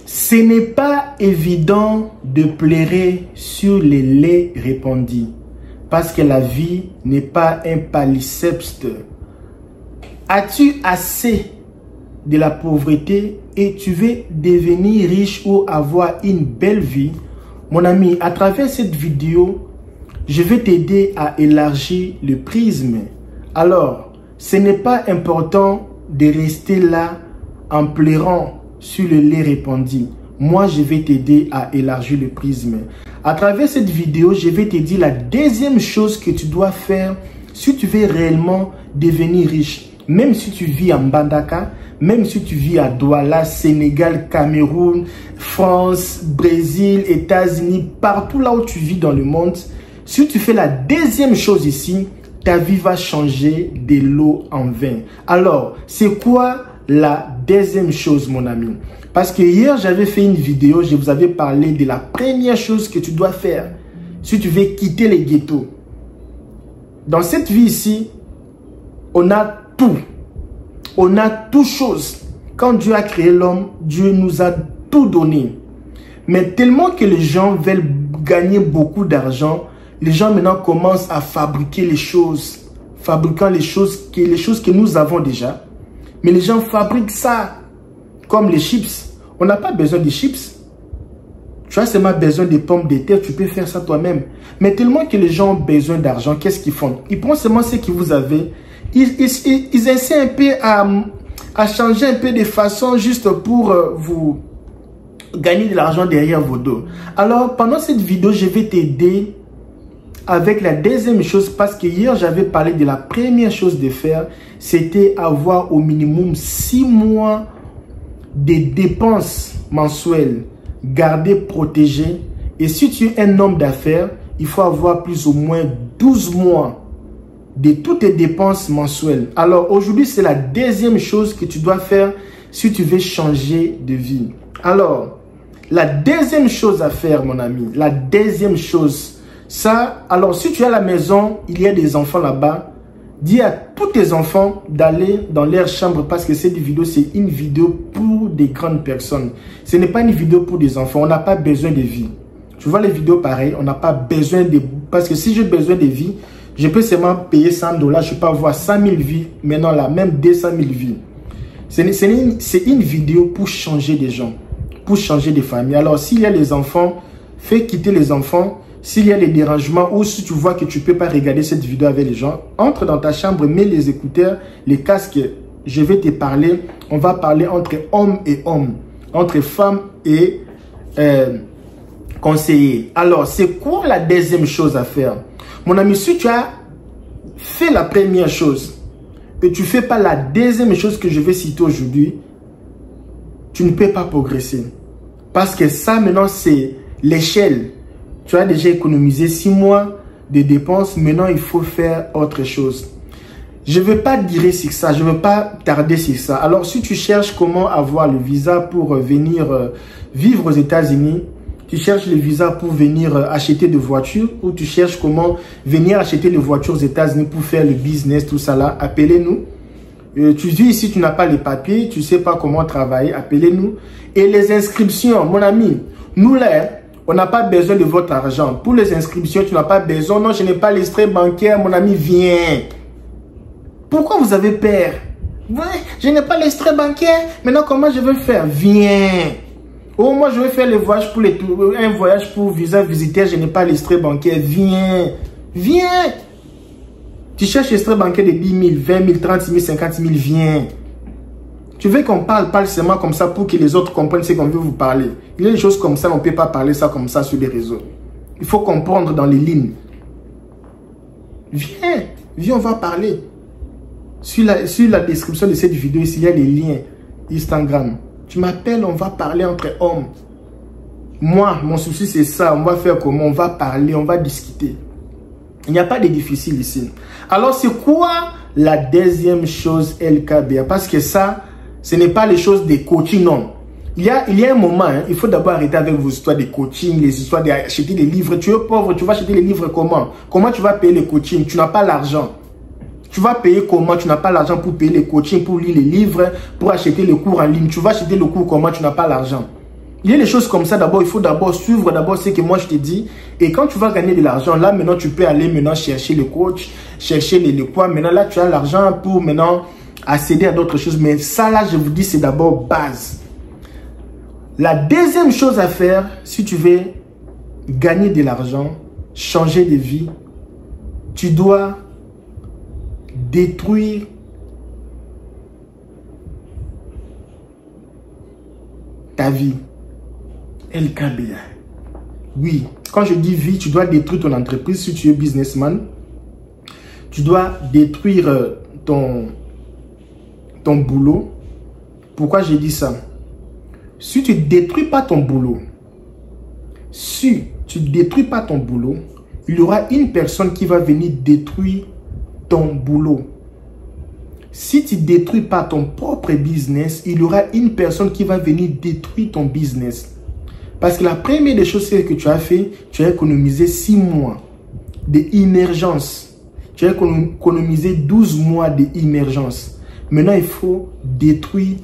Ce n'est pas évident de pleurer sur les laits répandus parce que la vie n'est pas un palimpseste. As-tu assez de la pauvreté et tu veux devenir riche ou avoir une belle vie? Mon ami, à travers cette vidéo, je vais t'aider à élargir le prisme. Alors, ce n'est pas important de rester là en pleurant sur le lait répandu. Moi, je vais t'aider à élargir le prisme. À travers cette vidéo, je vais te dire la deuxième chose que tu dois faire si tu veux réellement devenir riche. Même si tu vis en Mbandaka, même si tu vis à Douala, Sénégal, Cameroun, France, Brésil, États-Unis, partout là où tu vis dans le monde, si tu fais la deuxième chose ici, ta vie va changer de l'eau en vin. Alors, c'est quoi la deuxième chose, mon ami? Parce que hier, j'avais fait une vidéo, je vous avais parlé de la première chose que tu dois faire si tu veux quitter les ghettos. Dans cette vie ici, on a tout. On a toute chose. Quand Dieu a créé l'homme, Dieu nous a tout donné. Mais tellement que les gens veulent gagner beaucoup d'argent, les gens maintenant commencent à fabriquer les choses. Fabriquant les choses que nous avons déjà. Mais les gens fabriquent ça. Comme les chips. On n'a pas besoin de chips. Tu as seulement besoin de pommes de terre. Tu peux faire ça toi-même. Mais tellement que les gens ont besoin d'argent, qu'est-ce qu'ils font? Ils prennent seulement ce que vous avez. Ils essaient un peu à changer un peu de façon juste pour vous gagner de l'argent derrière vos dos. Alors, pendant cette vidéo, je vais t'aider avec la deuxième chose, parce que hier, j'avais parlé de la première chose de faire, c'était avoir au minimum 6 mois de dépenses mensuelles, garder, protéger. Et si tu es un homme d'affaires, il faut avoir plus ou moins 12 mois de toutes tes dépenses mensuelles. Alors aujourd'hui, c'est la deuxième chose que tu dois faire si tu veux changer de vie. Alors, la deuxième chose à faire, mon ami, la deuxième chose, ça, alors si tu es à la maison, il y a des enfants là-bas, dis à tous tes enfants d'aller dans leur chambre parce que cette vidéo, c'est une vidéo pour des grandes personnes. Ce n'est pas une vidéo pour des enfants, on n'a pas besoin de vie. Tu vois les vidéos pareilles, on n'a pas besoin de... Parce que si j'ai besoin de vie, je peux seulement payer $100, je peux avoir 100 000 vies, maintenant là, même 200 000 vies. C'est une vidéo pour changer des gens, pour changer des familles. Alors, s'il y a les enfants, fais quitter les enfants. S'il y a des dérangements ou si tu vois que tu ne peux pas regarder cette vidéo avec les gens, entre dans ta chambre, mets les écouteurs, les casques, je vais te parler. On va parler entre hommes et hommes, entre femmes et conseillers. Alors, c'est quoi la deuxième chose à faire? Mon ami, si tu as fait la première chose et tu ne fais pas la deuxième chose que je vais citer aujourd'hui, tu ne peux pas progresser. Parce que ça, maintenant, c'est l'échelle. Tu as déjà économisé 6 mois de dépenses. Maintenant, il faut faire autre chose. Je ne vais pas dire sur ça. Je ne vais pas tarder sur ça. Alors, si tu cherches comment avoir le visa pour venir vivre aux États-Unis, tu cherches le visa pour venir acheter des voitures ou tu cherches comment venir acheter les voitures aux États-Unis pour faire le business, tout ça là, appelez-nous. Tu vis ici, tu n'as pas les papiers, tu ne sais pas comment travailler, appelez-nous. Et les inscriptions, mon ami, nous là, on n'a pas besoin de votre argent. Pour les inscriptions, tu n'as pas besoin. Non, je n'ai pas l'extrait bancaire. Mon ami, viens. Pourquoi vous avez peur? Ouais, je n'ai pas l'extrait bancaire. Maintenant, comment je vais faire? Viens. Oh, moi, je vais faire le voyage pour un voyage pour visa visiter. Je n'ai pas l'extrait bancaire. Viens. Viens. Tu cherches l'extrait bancaire de 10 000, 20 000, 30 000, 50 000. Viens. Tu veux qu'on parle seulement comme ça pour que les autres comprennent ce qu'on veut vous parler. Il y a des choses comme ça, on ne peut pas parler ça comme ça sur les réseaux. Il faut comprendre dans les lignes. Viens, viens, on va parler. Sur la description de cette vidéo, ici, il y a les liens Instagram. Tu m'appelles, on va parler entre hommes. Moi, mon souci, c'est ça. On va faire comment? On va parler, on va discuter. Il n'y a pas de difficile ici. Alors, c'est quoi la deuxième chose LKBA? Parce que ça, ce n'est pas les choses de coaching, non. Il y a un moment, hein, il faut d'abord arrêter avec vos histoires de coaching, les histoires d'acheter des livres. Tu es pauvre, tu vas acheter les livres comment? Comment tu vas payer les coachings? Tu n'as pas l'argent. Tu vas payer comment? Tu n'as pas l'argent pour payer les coachings, pour lire les livres, pour acheter les cours en ligne. Tu vas acheter le cours comment? Tu n'as pas l'argent. Il y a des choses comme ça, d'abord, il faut d'abord suivre d'abord ce que moi je te dis. Et quand tu vas gagner de l'argent, là, maintenant, tu peux aller maintenant chercher le coach, chercher les quoi. Maintenant, là, tu as l'argent pour maintenant accéder à d'autres choses. Mais ça, là, je vous dis, c'est d'abord base. La deuxième chose à faire, si tu veux gagner de l'argent, changer de vie, tu dois détruire ta vie. LKBA. Oui, quand je dis vie, tu dois détruire ton entreprise si tu es businessman. Tu dois détruire ton boulot. Pourquoi j'ai dit ça? Si tu ne détruis pas ton boulot, il y aura une personne qui va venir détruire ton boulot. Si tu ne détruis pas ton propre business, il y aura une personne qui va venir détruire ton business. Parce que la première des choses que tu as fait, tu as économisé 6 mois d'émergence. Tu as économisé 12 mois d'émergence. Maintenant, il faut détruire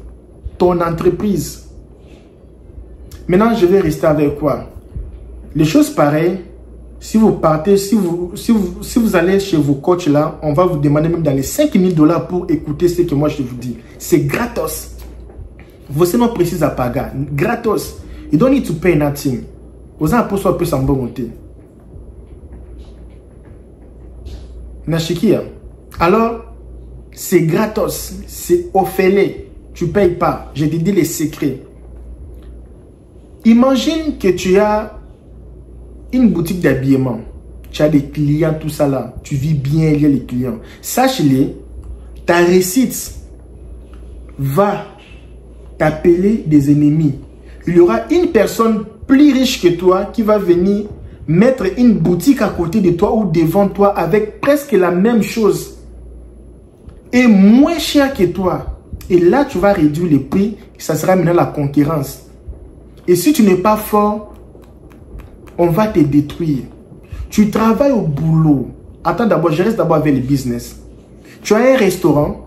ton entreprise. Maintenant, je vais rester avec quoi? Les choses pareilles, si vous partez, si vous allez chez vos coachs là, on va vous demander même dans les 5 000 $ pour écouter ce que moi je vous dis. C'est gratos. Vous noms précis à paga. Gratos. You don't need to pay nothing. Vous en avez un peu sans bon monter. Nashikia. Alors, c'est gratos. C'est offert. Tu ne payes pas. Je te dis les secrets. Imagine que tu as une boutique d'habillement. Tu as des clients, tout ça là. Tu vis bien, il y a les clients. Sache-le, ta réussite va t'appeler des ennemis. Il y aura une personne plus riche que toi qui va venir mettre une boutique à côté de toi ou devant toi avec presque la même chose et moins cher que toi. Et là, tu vas réduire le prix. Ça sera maintenant la concurrence. Et si tu n'es pas fort, on va te détruire. Tu travailles au boulot. Attends d'abord, je reste d'abord avec le business. Tu as un restaurant,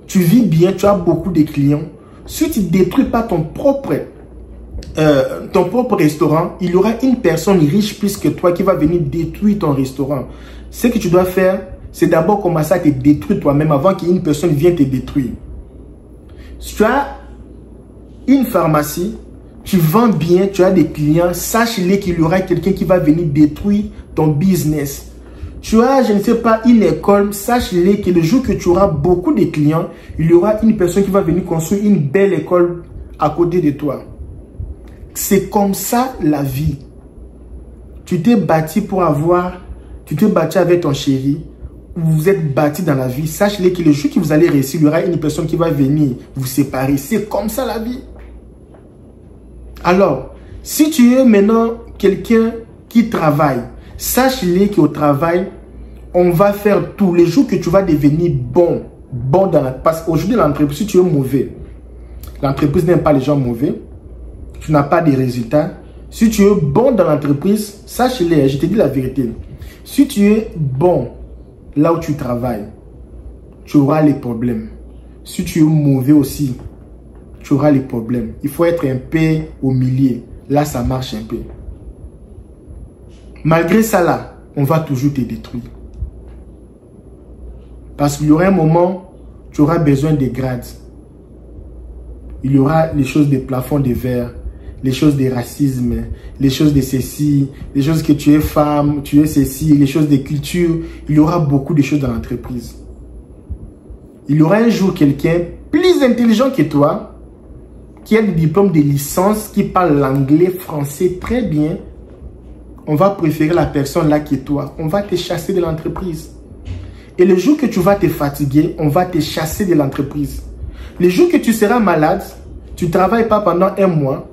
tu vis bien, tu as beaucoup de clients. Si tu ne détruis pas ton propre restaurant, il y aura une personne riche plus que toi qui va venir détruire ton restaurant. Ce que tu dois faire, c'est d'abord commencer à te détruire toi-même avant qu'une personne vienne te détruire. Si tu as une pharmacie, tu vends bien, tu as des clients, sache-le qu'il y aura quelqu'un qui va venir détruire ton business. Tu as, je ne sais pas, une école, sache-le que le jour que tu auras beaucoup de clients, il y aura une personne qui va venir construire une belle école à côté de toi. C'est comme ça la vie. Tu t'es bâti pour avoir, tu t'es bâti avec ton chéri, vous vous êtes bâti dans la vie. Sache-le que le jour que vous allez réussir, il y aura une personne qui va venir vous séparer. C'est comme ça la vie. Alors, si tu es maintenant quelqu'un qui travaille, sache-le qu'au travail, on va faire tous les jours que tu vas devenir bon dans la... Parce qu'aujourd'hui, l'entreprise, si tu es mauvais, l'entreprise n'aime pas les gens mauvais, tu n'as pas de résultats. Si tu es bon dans l'entreprise, sache-le, je te dis la vérité. Si tu es bon là où tu travailles, tu auras les problèmes. Si tu es mauvais aussi, tu auras les problèmes. Il faut être un peu au milieu. Là, ça marche un peu. Malgré ça, là, on va toujours te détruire. Parce qu'il y aura un moment, tu auras besoin de grades. Il y aura les choses des plafonds de verre, les choses des racismes, les choses de ceci, les choses que tu es femme, tu es ceci, les choses des cultures. Il y aura beaucoup de choses dans l'entreprise. Il y aura un jour quelqu'un plus intelligent que toi, qui a le diplôme de licence, qui parle l'anglais, français très bien. On va préférer la personne là que toi. On va te chasser de l'entreprise. Et le jour que tu vas te fatiguer, on va te chasser de l'entreprise. Le jour que tu seras malade, tu ne travailles pas pendant 1 mois.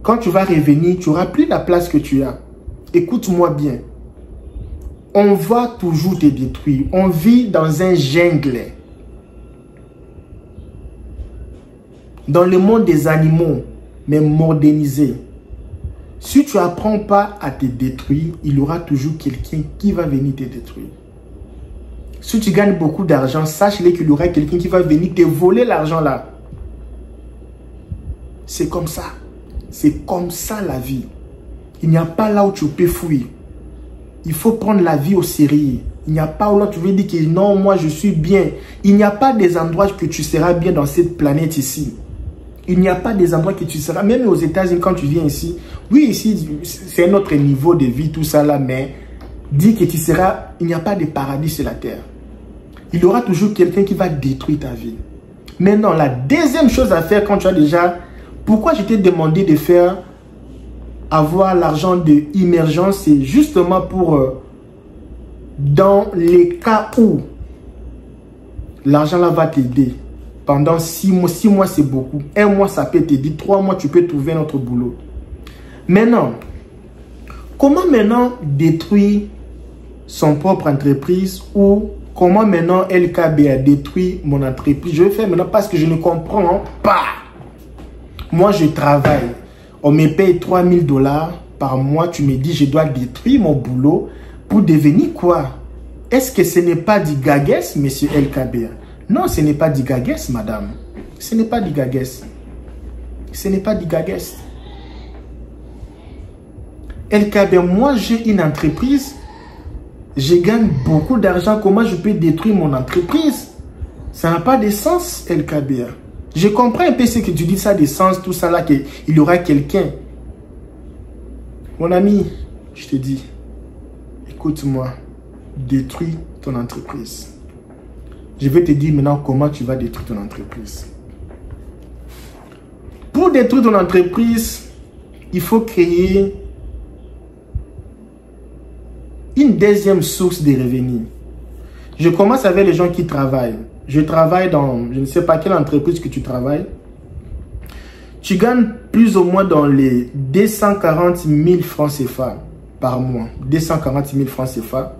Quand tu vas revenir, tu n'auras plus la place que tu as. Écoute-moi bien. On va toujours te détruire. On vit dans un jungle. Dans le monde des animaux, mais modernisé. Si tu n'apprends pas à te détruire, il y aura toujours quelqu'un qui va venir te détruire. Si tu gagnes beaucoup d'argent, sache-le qu'il y aura quelqu'un qui va venir te voler l'argent là. C'est comme ça. C'est comme ça la vie. Il n'y a pas là où tu peux fuir. Il faut prendre la vie au sérieux. Il n'y a pas où là tu veux dire que non, moi je suis bien. Il n'y a pas des endroits que tu seras bien dans cette planète ici. Il n'y a pas des endroits que tu seras, même aux États-Unis quand tu viens ici. Oui, ici, c'est un autre niveau de vie, tout ça là, mais dis que tu seras, il n'y a pas de paradis sur la terre. Il y aura toujours quelqu'un qui va détruire ta vie. Maintenant, la deuxième chose à faire quand tu as déjà... Pourquoi je t'ai demandé de faire avoir l'argent de immergence, c'est justement pour... dans les cas où l'argent là va t'aider. Pendant 6 mois, 6 mois c'est beaucoup. 1 mois ça peut t'aider. 3 mois tu peux trouver un autre boulot. Maintenant, comment maintenant détruire son propre entreprise ou comment maintenant LKB a détruit mon entreprise? Je vais faire maintenant parce que je ne comprends pas. Moi je travaille. On me paye 3000 $ par mois. Tu me dis je dois détruire mon boulot pour devenir quoi? Est-ce que ce n'est pas du gagues, monsieur LKB? Non, ce n'est pas du gagues, madame. Ce n'est pas du gagues. Ce n'est pas du gagues. LKB, moi j'ai une entreprise. Je gagne beaucoup d'argent. Comment je peux détruire mon entreprise? Ça n'a pas de sens, LKB. Je comprends un peu ce que tu dis, ça a des sens, tout ça là, qu'il y aura quelqu'un. Mon ami, je te dis, écoute-moi, détruis ton entreprise. Je vais te dire maintenant comment tu vas détruire ton entreprise. Pour détruire ton entreprise, il faut créer une deuxième source de revenus. Je commence avec les gens qui travaillent. Je travaille dans, je ne sais pas quelle entreprise que tu travailles. Tu gagnes plus ou moins dans les 240 000 francs CFA par mois. 240 000 francs CFA.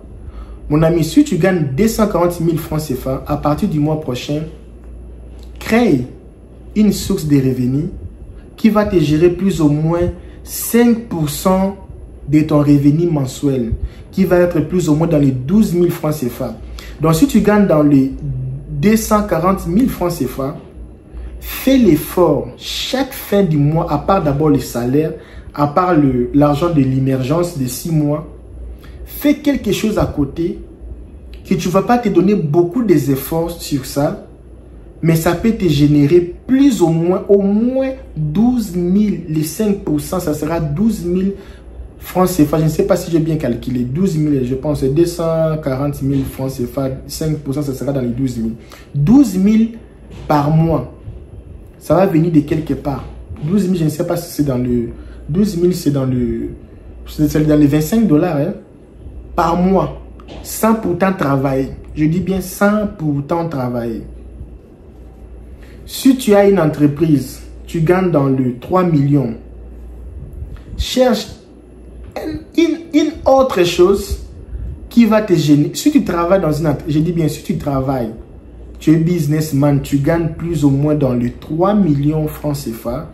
Mon ami, si tu gagnes 240 000 francs CFA, à partir du mois prochain, crée une source de revenus qui va te gérer plus ou moins 5% de ton revenu mensuel, qui va être plus ou moins dans les 12 000 francs CFA. Donc, si tu gagnes dans les 240 000 francs CFA, fais l'effort chaque fin du mois, à part d'abord le salaire, à part l'argent de l'immergence de 6 mois, fais quelque chose à côté que tu ne vas pas te donner beaucoup d'efforts sur ça, mais ça peut te générer plus ou moins, au moins 12 000, les 5%, ça sera 12 000 francs CFA. Je ne sais pas si j'ai bien calculé, 12 000, je pense, 240 000 francs CFA, 5%, ça sera dans les 12 000. 12 000 par mois, ça va venir de quelque part. 12 000, je ne sais pas si c'est dans le... 12 000, c'est dans le... C'est dans les 25 $, hein, par mois, sans pourtant travailler. Je dis bien sans pourtant travailler. Si tu as une entreprise, tu gagnes dans le 3 millions. Cherche une autre chose qui va te gêner. Si tu travailles dans une entreprise, je dis bien si tu travailles, tu es businessman, tu gagnes plus ou moins dans le 3 millions francs CFA,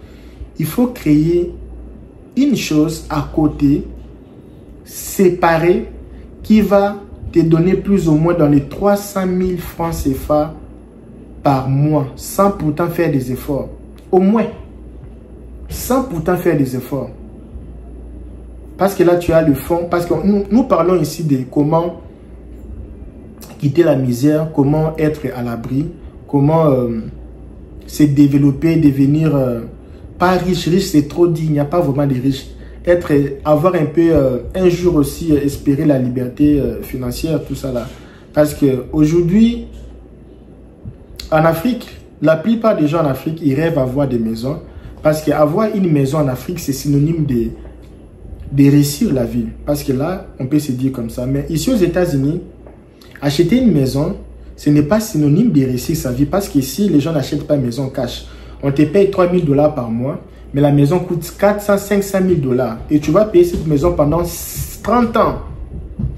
il faut créer une chose à côté, séparée, qui va te donner plus ou moins dans les 300 000 francs CFA par mois, sans pourtant faire des efforts. Au moins, sans pourtant faire des efforts. Parce que là, tu as le fond. Parce que nous parlons ici de comment quitter la misère, comment être à l'abri, comment se développer, devenir pas riche. Riche, c'est trop dit, il n'y a pas vraiment de riches. Avoir un peu, un jour aussi, espérer la liberté financière, tout ça là. Parce qu'aujourd'hui, en Afrique, la plupart des gens en Afrique, ils rêvent d'avoir des maisons. Parce qu'avoir une maison en Afrique, c'est synonyme de réussir la vie. Parce que là, on peut se dire comme ça. Mais ici aux États-Unis, acheter une maison, ce n'est pas synonyme de réussir sa vie. Parce qu'ici, les gens n'achètent pas une maison cash. On te paye 3 000 $ par mois. Mais la maison coûte 400, 500 000 $. Et tu vas payer cette maison pendant 30 ans.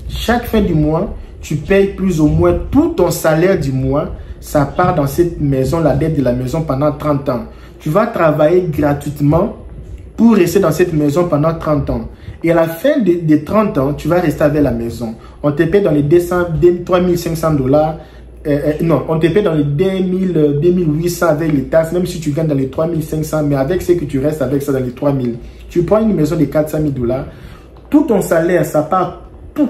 Chaque fin du mois, tu payes plus ou moins tout ton salaire du mois. Ça part dans cette maison, la dette de la maison pendant 30 ans. Tu vas travailler gratuitement pour rester dans cette maison pendant 30 ans. Et à la fin de 30 ans, tu vas rester avec la maison. On te paye dans les 3 500 $. non, on te paie dans les 2800 avec les taxes, même si tu gagnes dans les 3500, mais avec ce que tu restes avec ça dans les 3000. Tu prends une maison de 400 000 $, tout ton salaire, ça part tout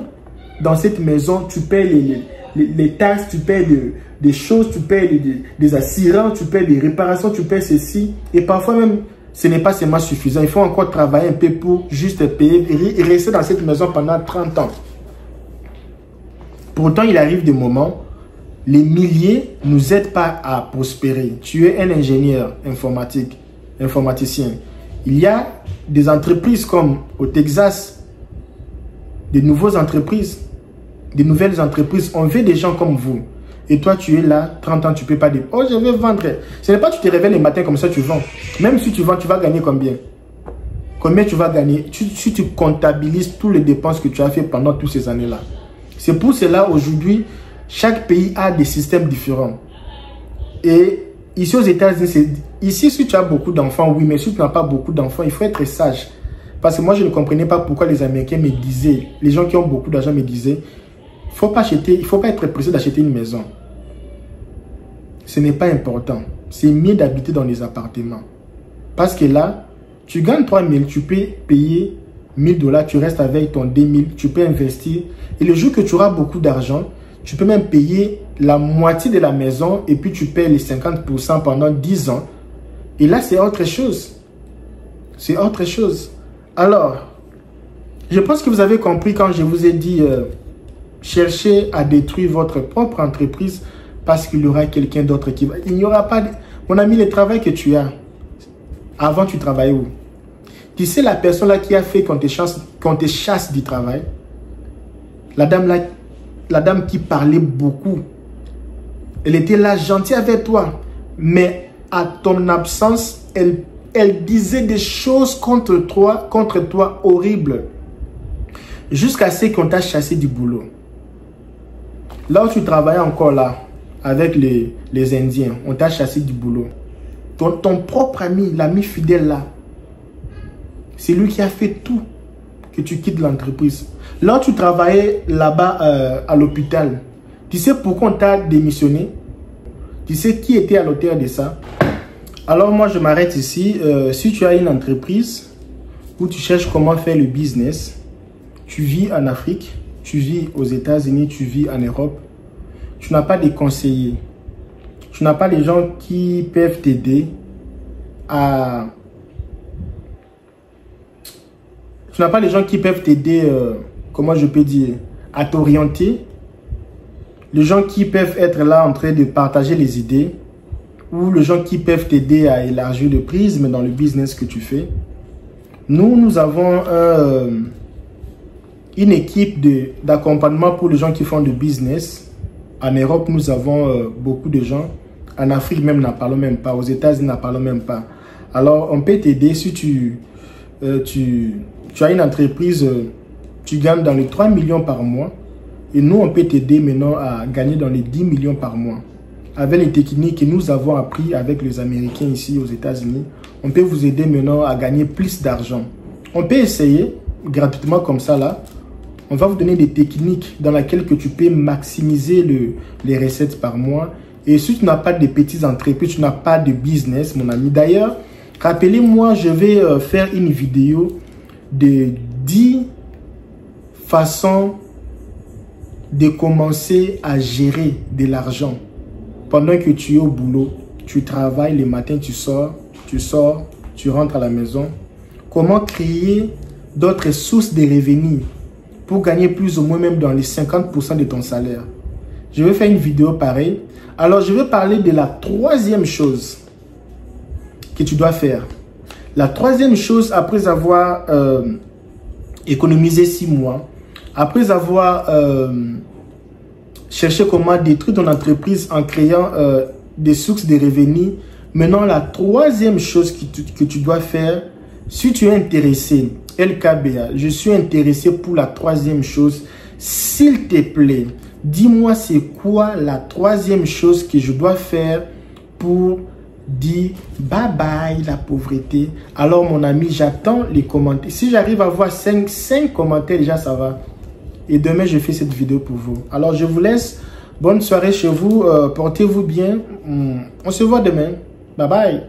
dans cette maison, tu payes les taxes, tu payes des choses, tu payes des assurances, tu payes des réparations, tu payes ceci. Et parfois même, ce n'est pas seulement suffisant. Il faut encore travailler un peu pour juste payer et rester dans cette maison pendant 30 ans. Pourtant, il arrive des moments, les milliers ne nous aident pas à prospérer. Tu es un ingénieur informaticien. Il y a des entreprises comme au Texas, de nouvelles entreprises. On veut des gens comme vous. Et toi, tu es là, 30 ans, tu ne peux pas dire, oh, je vais vendre. Ce n'est pas que tu te réveilles le matin comme ça, tu vends. Même si tu vends, tu vas gagner combien? Combien tu vas gagner si tu comptabilises toutes les dépenses que tu as fait pendant toutes ces années-là? C'est pour cela, aujourd'hui, chaque pays a des systèmes différents. Et ici aux États-Unis, ici, si tu as beaucoup d'enfants, oui, mais si tu n'as pas beaucoup d'enfants, il faut être sage. Parce que moi, je ne comprenais pas pourquoi les Américains me disaient, les gens qui ont beaucoup d'argent me disaient, il ne faut pas être pressé d'acheter une maison. Ce n'est pas important. C'est mieux d'habiter dans les appartements. Parce que là, tu gagnes 3 000, tu peux payer 1 000 $, tu restes avec ton 2 000, tu peux investir. Et le jour que tu auras beaucoup d'argent, tu peux même payer la moitié de la maison et puis tu payes les 50% pendant 10 ans. Et là, c'est autre chose. C'est autre chose. Alors, je pense que vous avez compris quand je vous ai dit... cherchez à détruire votre propre entreprise parce qu'il y aura quelqu'un d'autre qui va... Il n'y aura pas... Mon ami, le travail que tu as, avant tu travaillais où? Tu sais la personne là qui a fait qu'on te chasse du travail? La dame qui parlait beaucoup. Elle était là gentille avec toi. Mais à ton absence, elle disait des choses contre toi horribles. Jusqu'à ce qu'on t'a chassé du boulot. Là où tu travaillais encore là, avec les Indiens, on t'a chassé du boulot. Ton propre ami, l'ami fidèle là, c'est lui qui a fait tout que tu quittes l'entreprise. Là où tu travaillais là-bas à l'hôpital, tu sais pourquoi on t'a démissionné? Tu sais qui était à l'auteur de ça? Alors moi je m'arrête ici. Si tu as une entreprise où tu cherches comment faire le business, tu vis en Afrique, tu vis aux États-Unis, tu vis en Europe, tu n'as pas de conseillers. Tu n'as pas les gens qui peuvent t'aider à... Tu n'as pas les gens qui peuvent t'aider, comment je peux dire, à t'orienter. Les gens qui peuvent être là en train de partager les idées. Ou les gens qui peuvent t'aider à élargir le prisme dans le business que tu fais. Nous avons une équipe d'accompagnement pour les gens qui font du business. En Europe, nous avons beaucoup de gens. En Afrique même, n'en parlons même pas. Aux États-Unis, n'en parlons même pas. Alors, on peut t'aider si tu as une entreprise, tu gagnes dans les 3 millions par mois. Et nous, on peut t'aider maintenant à gagner dans les 10 millions par mois. Avec les techniques que nous avons appris avec les Américains ici aux États-Unis, on peut vous aider maintenant à gagner plus d'argent. On peut essayer gratuitement comme ça là. On va vous donner des techniques dans lesquelles que tu peux maximiser les recettes par mois. Et si tu n'as pas de petites entreprises, tu n'as pas de business, mon ami. D'ailleurs, rappelez-moi, je vais faire une vidéo de 10 façons de commencer à gérer de l'argent. Pendant que tu es au boulot, tu travailles, le matin tu sors, tu rentres à la maison. Comment créer d'autres sources de revenus pour gagner plus ou moins même dans les 50% de ton salaire. Je vais faire une vidéo pareille. Alors, je vais parler de la troisième chose que tu dois faire. La troisième chose, après avoir économisé 6 mois, après avoir cherché comment détruire ton entreprise en créant des sources de revenus, maintenant, la troisième chose que tu dois faire, si tu es intéressé, LKBA, je suis intéressé pour la troisième chose. S'il te plaît, dis-moi c'est quoi la troisième chose que je dois faire pour dire bye bye la pauvreté. Alors mon ami, j'attends les commentaires. Si j'arrive à avoir 5 commentaires, déjà ça va. Et demain, je fais cette vidéo pour vous. Alors je vous laisse Bonne soirée chez vous. Portez-vous bien. On se voit demain. Bye bye.